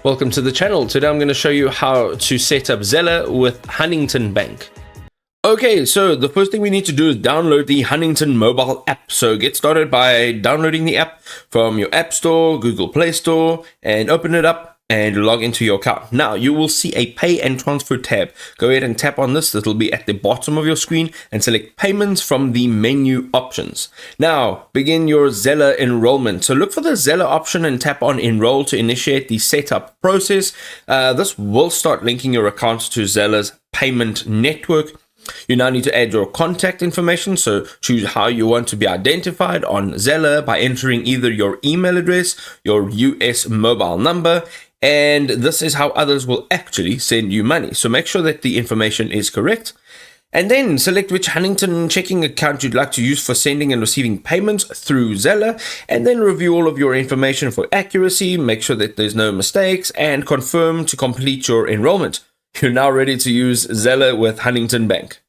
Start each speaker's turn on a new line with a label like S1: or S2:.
S1: Welcome to the channel. Today I'm going to show you how to set up Zelle with Huntington Bank. Okay, so the first thing we need to do is download the Huntington mobile app. So get started by downloading the app from your App Store, Google Play Store, and open it up and log into your account. Now you will see a pay and transfer tab. Go ahead and tap on this. It'll be at the bottom of your screen and select payments from the menu options. Now begin your Zelle enrollment. So look for the Zelle option and tap on enroll to initiate the setup process. This will start linking your account to Zelle's payment network. You now need to add your contact information, so choose how you want to be identified on Zelle by entering either your email address, your US mobile number, and this is how others will actually send you money. So make sure that the information is correct. And then select which Huntington checking account you'd like to use for sending and receiving payments through Zelle, and then review all of your information for accuracy, make sure that there's no mistakes, and confirm to complete your enrollment. You're now ready to use Zelle with Huntington Bank.